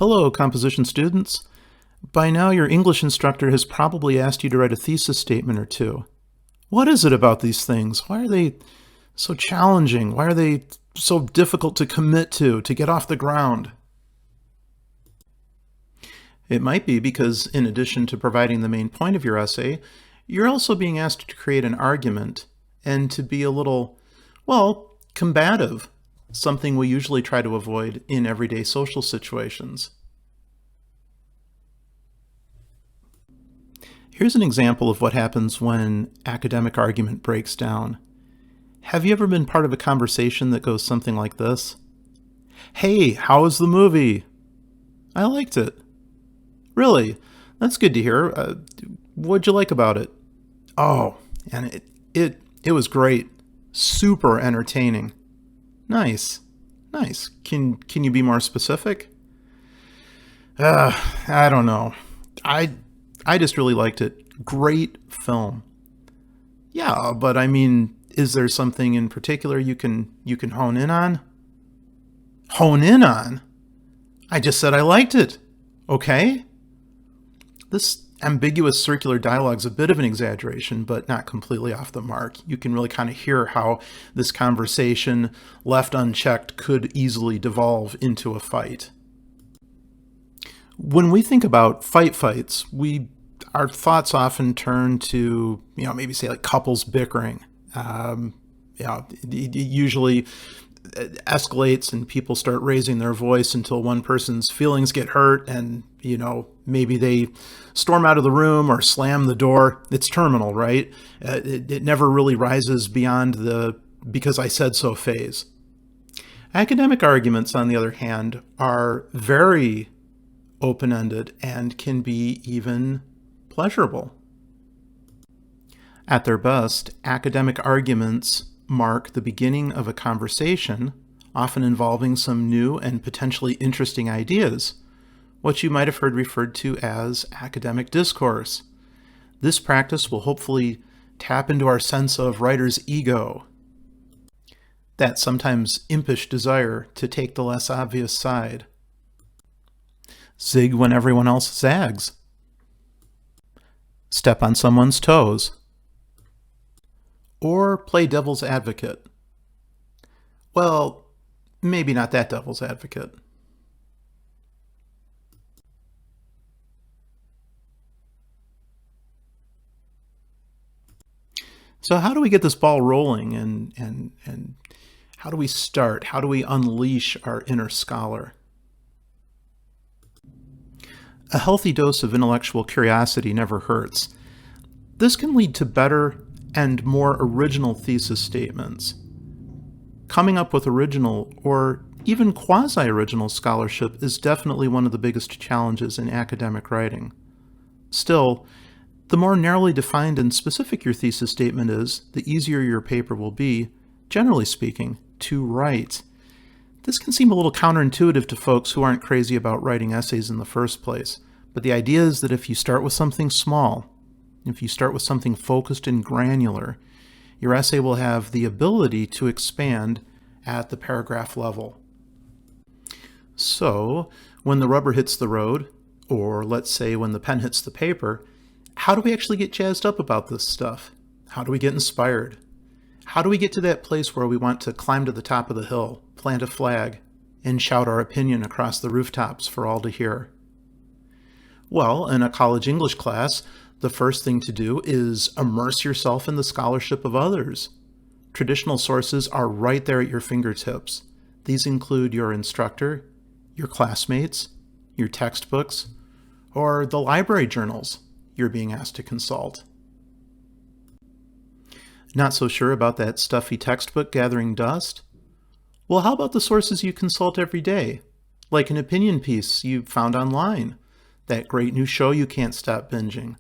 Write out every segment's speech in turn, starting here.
Hello, composition students. By now, your English instructor has probably asked you to write a thesis statement or two. What is it about these things? Why are they so challenging? Why are they so difficult to commit to get off the ground? It might be because, in addition to providing the main point of your essay, you're also being asked to create an argument and to be a little, well, combative, something we usually try to avoid in everyday social situations. Here's an example of what happens when academic argument breaks down. Have you ever been part of a conversation that goes something like this? Hey, how was the movie? I liked it. Really? That's good to hear. What'd you like about it? Oh, and it was great. Super entertaining. Nice. Nice. Can you be more specific? I don't know. I just really liked it. Great film. Yeah, but I mean, is there something in particular you can hone in on? Hone in on? I just said I liked it. Okay? This ambiguous circular dialogue is a bit of an exaggeration, but not completely off the mark. You can really kind of hear how this conversation, left unchecked, could easily devolve into a fight. When we think about fights, our thoughts often turn to, maybe say like couples bickering. It usually escalates and people start raising their voice until one person's feelings get hurt and, maybe they storm out of the room or slam the door. It's terminal, right? It never really rises beyond the because I said so phase. Academic arguments, on the other hand, are very open-ended and can be even pleasurable. At their best, academic arguments mark the beginning of a conversation, often involving some new and potentially interesting ideas, what you might have heard referred to as academic discourse. This practice will hopefully tap into our sense of writer's ego, that sometimes impish desire to take the less obvious side. Zig when everyone else zags. Step on someone's toes. Or play devil's advocate. Well, maybe not that devil's advocate. So how do we get this ball rolling and how do we start? How do we unleash our inner scholar? A healthy dose of intellectual curiosity never hurts. This can lead to better and more original thesis statements. Coming up with original or even quasi-original scholarship is definitely one of the biggest challenges in academic writing. Still, the more narrowly defined and specific your thesis statement is, the easier your paper will be, generally speaking, to write. This can seem a little counterintuitive to folks who aren't crazy about writing essays in the first place, but the idea is that if you start with something small, if you start with something focused and granular, your essay will have the ability to expand at the paragraph level. So, when the rubber hits the road, or let's say when the pen hits the paper, how do we actually get jazzed up about this stuff? How do we get inspired? How do we get to that place where we want to climb to the top of the hill, plant a flag, and shout our opinion across the rooftops for all to hear? Well, in a college English class, the first thing to do is immerse yourself in the scholarship of others. Traditional sources are right there at your fingertips. These include your instructor, your classmates, your textbooks, or the library journals you're being asked to consult. Not so sure about that stuffy textbook gathering dust? Well, how about the sources you consult every day? Like an opinion piece you found online, that great new show you can't stop binging,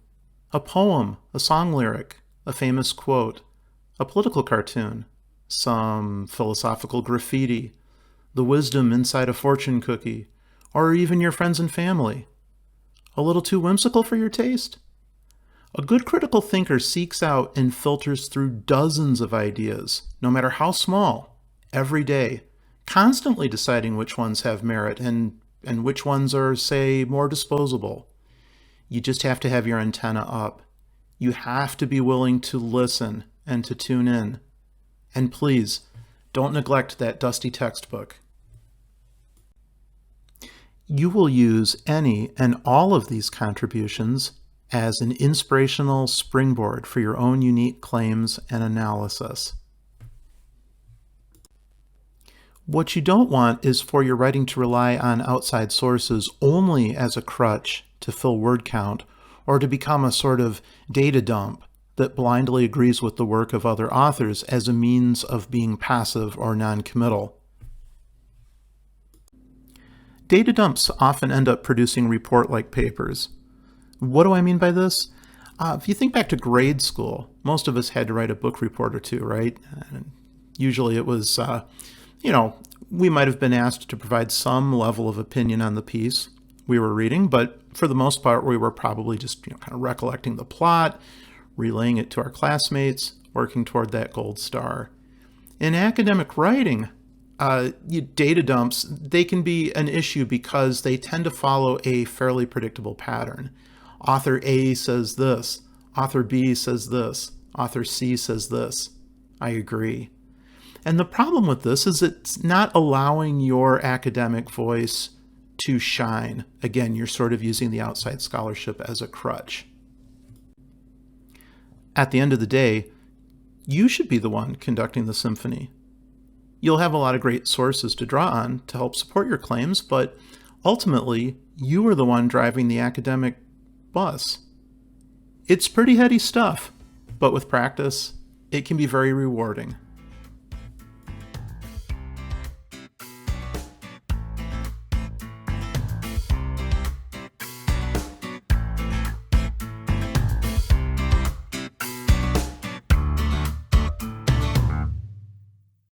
a poem, a song lyric, a famous quote, a political cartoon, some philosophical graffiti, the wisdom inside a fortune cookie, or even your friends and family. A little too whimsical for your taste? A good critical thinker seeks out and filters through dozens of ideas, no matter how small, every day, constantly deciding which ones have merit and and which ones are, say, more disposable. You just have to have your antenna up. You have to be willing to listen and to tune in. And please, don't neglect that dusty textbook. You will use any and all of these contributions as an inspirational springboard for your own unique claims and analysis. What you don't want is for your writing to rely on outside sources only as a crutch to fill word count, or to become a sort of data dump that blindly agrees with the work of other authors as a means of being passive or non-committal. Data dumps often end up producing report-like papers. What do I mean by this? If you think back to grade school, most of us had to write a book report or two, right? And usually it was, we might have been asked to provide some level of opinion on the piece we were reading, but for the most part, we were probably just kind of recollecting the plot, relaying it to our classmates, working toward that gold star. In academic writing, data dumps, they can be an issue because they tend to follow a fairly predictable pattern. Author A says this, author B says this, author C says this. I agree. And the problem with this is it's not allowing your academic voice to shine. Again, you're sort of using the outside scholarship as a crutch. At the end of the day, you should be the one conducting the symphony. You'll have a lot of great sources to draw on to help support your claims, but ultimately, you are the one driving the academic bus. It's pretty heady stuff, but with practice, it can be very rewarding.